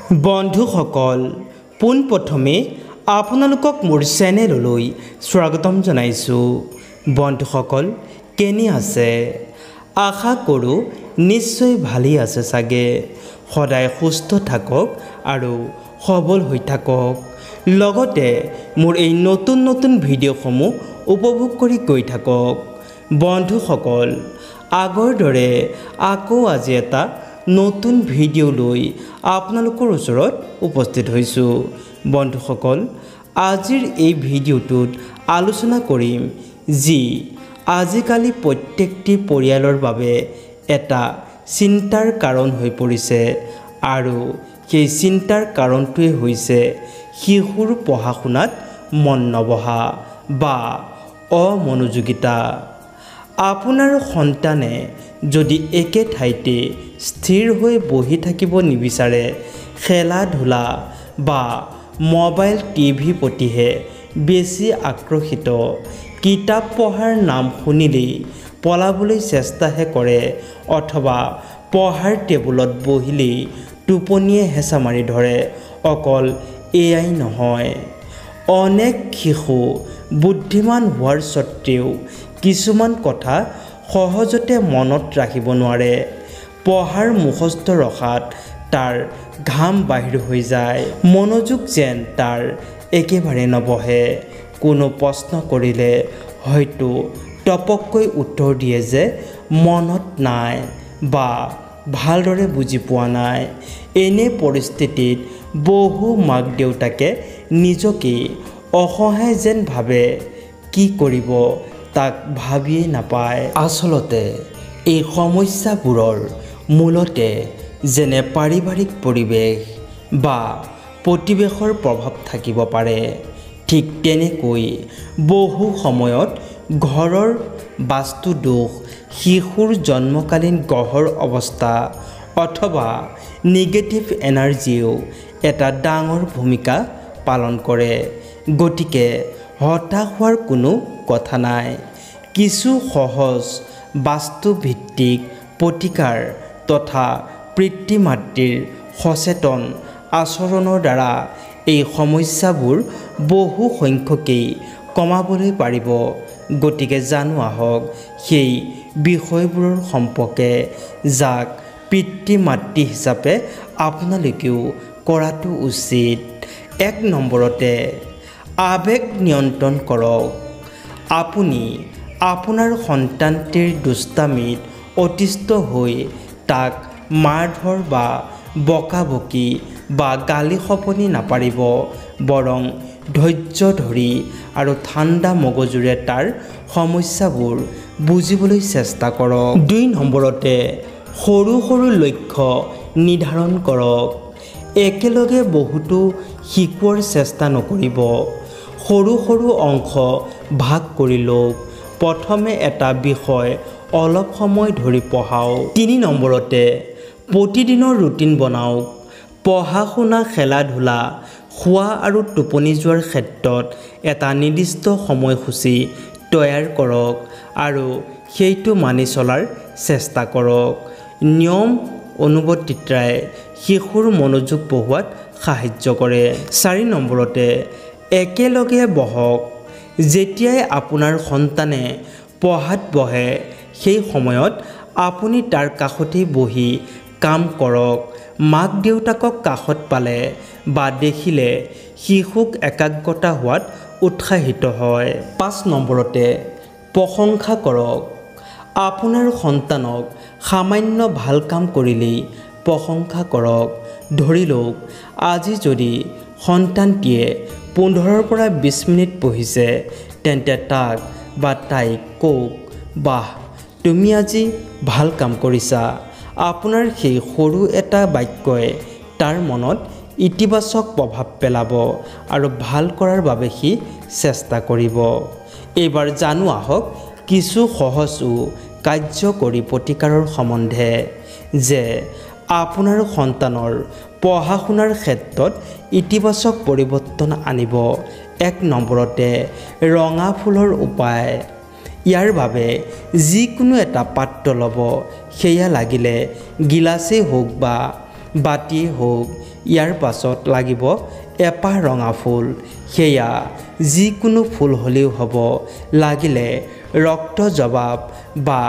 বন্ধুসকল পোনপ্ৰথমে আপোনালোকক মোৰ চেনেললৈ স্বাগতম জনাইছোঁ। বন্ধুসকল কেনে আছে? আশা কৰোঁ নিশ্চয় ভালেই আছে চাগে। সদায় সুস্থ থাকক আৰু সবল হৈ থাকক। লগতে মোৰ এই নতুন ভিডিঅ'সমূহ উপভোগ কৰি গৈ থাকক। বন্ধুসকল আগৰ দৰে আকৌ আজি এটা নতুন ভিডিঅ' লৈ আপোনালোকৰ ওচৰত উপস্থিত হৈছোঁ। বন্ধুসকল আজিৰ এই ভিডিঅ'টোত আলোচনা কৰিম যি আজিকালি প্ৰত্যেকটি পৰিয়ালৰ বাবে এটা চিন্তাৰ কাৰণ হৈ পৰিছে আৰু সেই চিন্তাৰ কাৰণটোৱে হৈছে শিশুৰ পঢ়া শুনাত মন নবহা বা অমনোযোগিতা। আপোনাৰ সন্তানে যদি একে ঠাইতে স্থিৰ হৈ বহি থাকিব নিবিচাৰে, খেলা ধূলা বা মোবাইল টিভি প্ৰতিহে বেছি আকৰ্ষিত, কিতাপ পঢ়াৰ নাম শুনিলেই পলাবলৈ চেষ্টাহে কৰে অথবা পঢ়াৰ টেবুলত বহিলেই টোপনিয়ে হেঁচা মাৰি ধৰে, অকল এয়াই নহয়, অনেক শিশু বুদ্ধিমান হোৱাৰ স্বত্তেও কিছুমান কথা সহজতে মনত ৰাখিব নোৱাৰে। পঢ়াৰ মুখস্থ ৰখাত তাৰ ঘাম বাহিৰ হৈ যায়, মনোযোগ যেন তাৰ একেবাৰে নবহে। কোনো প্ৰশ্ন কৰিলে হয়তো টপককৈ উত্তৰ দিয়ে যে মনত নাই বা ভালদৰে বুজি পোৱা নাই। এনে পৰিস্থিতিত বহু মাক দেউতাকে নিজকে অসহায় যেন ভাবে, কি কৰিব তাক ভাবিয়েই নাপায়। আচলতে এই সমস্যাবোৰৰ মূলতে যেনে পাৰিবাৰিক পৰিৱেশ বা প্ৰতিৱেশৰ প্ৰভাৱ থাকিব পাৰে, ঠিক তেনেকৈ বহু সময়ত ঘৰৰ বাস্তু দোষ, শিশুৰ জন্মকালীন গ্ৰহৰ অৱস্থা অথবা নিগেটিভ এনাৰ্জিয়েও এটা ডাঙৰ ভূমিকা পালন কৰে। গতিকে হতাশ হোৱাৰ কোনো কথা নাই। কিছু সহজ বাস্তুভিত্তিক প্ৰতিকাৰ তথা পিতৃ মাতৃৰ সচেতন আচৰণৰ দ্বাৰা এই সমস্যাবোৰ বহু সংখ্যকেই কমাবলৈ পাৰিব। গতিকে জানো আহক সেই বিষয়বোৰৰ সম্পৰ্কে, যাক পিতৃ মাতৃ হিচাপে আপোনালোকেও কৰাটো উচিত। ১ নম্বৰতে আৱেগ নিয়ন্ত্ৰণ কৰক। আপুনি আপোনাৰ সন্তানটিৰ দুষ্টামিত অতিষ্ঠ হৈ তাক মাৰধৰ বা বকাবকি বা গালি শপনি নাপাৰিব, বৰং ধৈৰ্য ধৰি আৰু ঠাণ্ডা মগজুৰে তাৰ সমস্যাবোৰ বুজিবলৈ চেষ্টা কৰক। ২ নম্বৰতে সৰু লক্ষ্য নিৰ্ধাৰণ কৰক। একেলগে বহুতো শিকোৱাৰ চেষ্টা নকৰিব। সৰু অংশ ভাগ কৰি লওক। প্ৰথমে এটা বিষয় অলপ সময় ধৰি পঢ়াওক। ৩ নম্বৰতে প্ৰতিদিনৰ ৰুটিন বনাওক। পঢ়া শুনা, খেলা ধূলা, খোৱা আৰু টোপনি যোৱাৰ ক্ষেত্ৰত এটা নিৰ্দিষ্ট সময়সূচী তৈয়াৰ কৰক আৰু সেইটো মানি চলাৰ চেষ্টা কৰক। নিয়ম অনুৱৰ্তিতাই শিশুৰ মনোযোগ বঢ়োৱাত সাহায্য কৰে। ৪ নম্বৰতে একেলগে বহক। যেতিয়াই আপোনাৰ সন্তানে পঢ়াত বহে সেই সময়ত আপুনি তাৰ কাষতেই বহি কাম কৰক। মাক দেউতাকক কাষত পালে বা দেখিলে শিশুক একাগ্ৰতা হোৱাত উৎসাহিত হয়। ৫ নম্বৰতে প্ৰশংসা কৰক। আপোনাৰ সন্তানক সামান্য ভাল কাম কৰিলেই প্ৰশংসা কৰক। ধৰি লওক আজি যদি সন্তানটিয়ে ১৫ৰ পৰা ২০ মিনিট পঢ়িছে, তেন্তে তাক বা তাইক কওক, বাহ তুমি আজি ভাল কাম কৰিছা। আপোনাৰ সেই সৰু এটা বাক্যই তাৰ মনত ইতিবাচক প্ৰভাৱ পেলাব আৰু ভাল কৰাৰ বাবে সি চেষ্টা কৰিব। এইবাৰ জানো আহক কিছু সহজ ও কাৰ্যকৰী প্ৰতিকাৰৰ সম্বন্ধে, যে আপোনাৰ সন্তানৰ পঢ়া শুনাৰ ক্ষেত্ৰত ইতিবাচক পৰিৱৰ্তন আনিব। ১ নম্বৰতে ৰঙা ফুলৰ উপায়। ইয়াৰ বাবে যিকোনো এটা পাত্ৰ ল'ব, সেয়া লাগিলে গিলাচেই হওক বা বাতিয়ে হওক ইয়াৰ পাছত লাগিব এপাহ ৰঙা ফুল সেয়া যিকোনো ফুল হ'লেও হ'ব লাগিলে ৰক্ত জবাব বা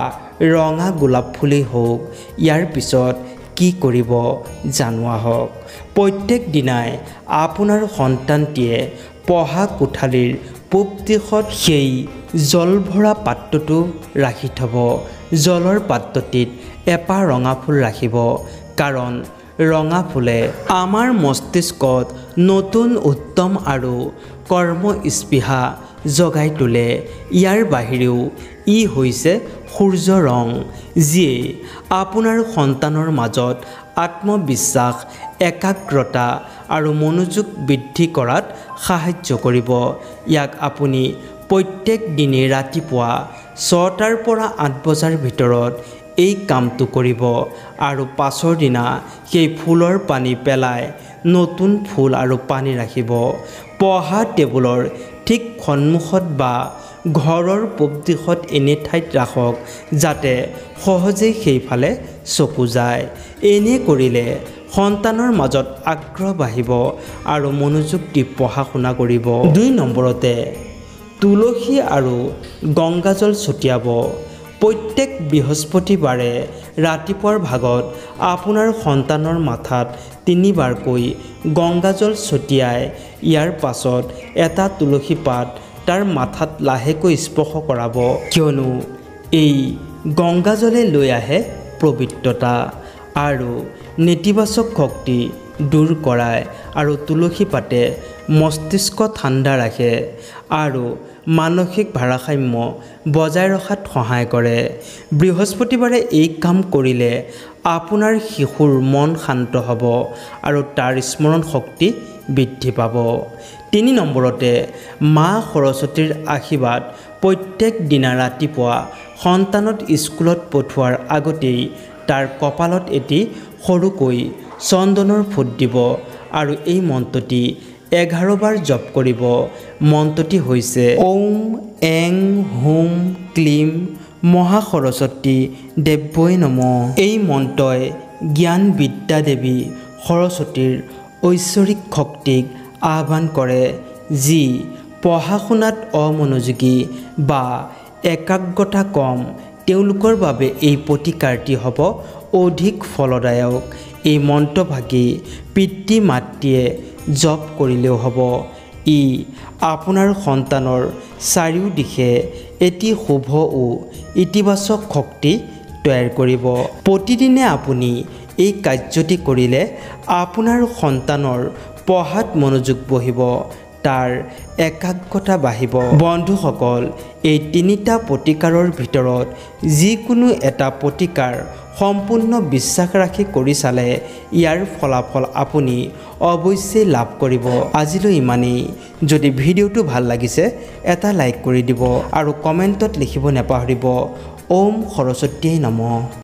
ৰঙা গোলাপ ফুলেই হওক ইয়াৰ পিছত কি কৰিব জানোৱা হওক প্ৰত্যেক দিনাই আপোনাৰ সন্তানটিয়ে পঢ়া কোঠালীৰ পূব দিশত সেই জল ভৰা পাত্ৰটো ৰাখি থ'ব জলৰ পাত্ৰটিত এপাহ ৰঙা ফুল ৰাখিব কাৰণ ৰঙা ফুলে আমাৰ মস্তিষ্কত নতুন উত্তম আৰু কৰ্মস্পৃহা জগাই তোলে ইয়াৰ বাহিৰেও ই হৈছে সূৰ্য ৰং যিয়ে আপোনাৰ সন্তানৰ মাজত আত্মবিশ্বাস একাগ্ৰতা আৰু মনোযোগ বৃদ্ধি কৰাত সাহায্য কৰিব ইয়াক আপুনি প্ৰত্যেক দিনে ৰাতিপুৱা 6টাৰ পৰা 8 বজাৰ ভিতৰত এই কামটো কৰিব আৰু পাছৰ দিনা সেই ফুলৰ পানী পেলাই নতুন ফুল আৰু পানী ৰাখিব পঢ়া টেবুলৰ ঠিক সন্মুখত বা ঘৰৰ পূব দিশত এনে ঠাইত ৰাখক যাতে সহজেই সেইফালে চকু যায় এনে কৰিলে সন্তানৰ মাজত আগ্ৰহ বাঢ়িব আৰু মনোযোগ দি পঢ়া শুনা কৰিব 2 নম্বৰতে তুলসী আৰু গংগাজল ছটিয়াব প্ৰত্যেক বৃহস্পতিবাৰে ৰাতিপুৱাৰ ভাগত আপোনাৰ সন্তানৰ মাথাত 3 বাৰকৈ গংগাজল ছটিয়াই ইয়াৰ পাছত এটা তুলসী পাত তাৰ মাথাত লাহেকৈ স্পৰ্শ কৰাব কিয়নো এই গংগাজলে লৈ আহে পবিত্ৰতা আৰু নেতিবাচক শক্তি দূৰ কৰায় আৰু তুলসী পাতে মস্তিষ্ক ঠাণ্ডা ৰাখে আৰু মানসিক ভাৰসাম্য বজাই ৰখাত সহায় কৰে বৃহস্পতিবাৰে এই কাম কৰিলে আপোনাৰ শিশুৰ মন শান্ত হ'ব আৰু তাৰ স্মৰণ শক্তি বৃদ্ধি পাব 3 নম্বৰতে মা সৰস্বতীৰ আশীৰ্বাদ প্ৰত্যেক দিনা ৰাতিপুৱা সন্তানক স্কুলত পঠোৱাৰ আগতেই তাৰ কপালত এটি সৰুকৈ চন্দনৰ ফুট দিব আৰু এই মন্ত্ৰটি 11 বাৰ জপ কৰিব মন্ত্ৰটি হৈছে ওম এং হুম ক্লিম মহা সৰস্বতী দেৱ্যই নমঃ এই মন্ত্ৰই জ্ঞান বিদ্যা দেৱী সৰস্বতীৰ ঐশ্বৰিক শক্তিক আহ্বান কৰে যি পঢ়া শুনাত অমনোযোগী বা একাগ্ৰতা কম তেওঁলোকৰ বাবে এই প্ৰতিকাৰটি হ'ব অধিক ফলদায়ক এই মন্ত্ৰভাগি পিতৃ মাতৃয়ে জপ কৰিলেও হ'ব ই আপোনাৰ সন্তানৰ চাৰিওদিশে এটি শুভ ও ইতিবাচক শক্তি তৈয়াৰ কৰিব প্ৰতিদিনে আপুনি এই কাৰ্যটি কৰিলে আপোনাৰ সন্তানৰ পঢ়াত মনোযোগ বহিব তাৰ একাগ্ৰতা বাঢ়িব বন্ধুসকল এই 3টা প্ৰতিকাৰৰ ভিতৰত যিকোনো এটা প্ৰতিকাৰ সম্পূৰ্ণ বিশ্বাস ৰাখি কৰি চালে ইয়াৰ ফলাফল আপুনি অৱশ্যেই লাভ কৰিব আজিলৈ ইমানেই যদি ভিডিঅ'টো ভাল লাগিছে এটা লাইক কৰি দিব আৰু কমেণ্টত লিখিব নাপাহৰিব ওম সৰস্বতীয়ে নমঃ।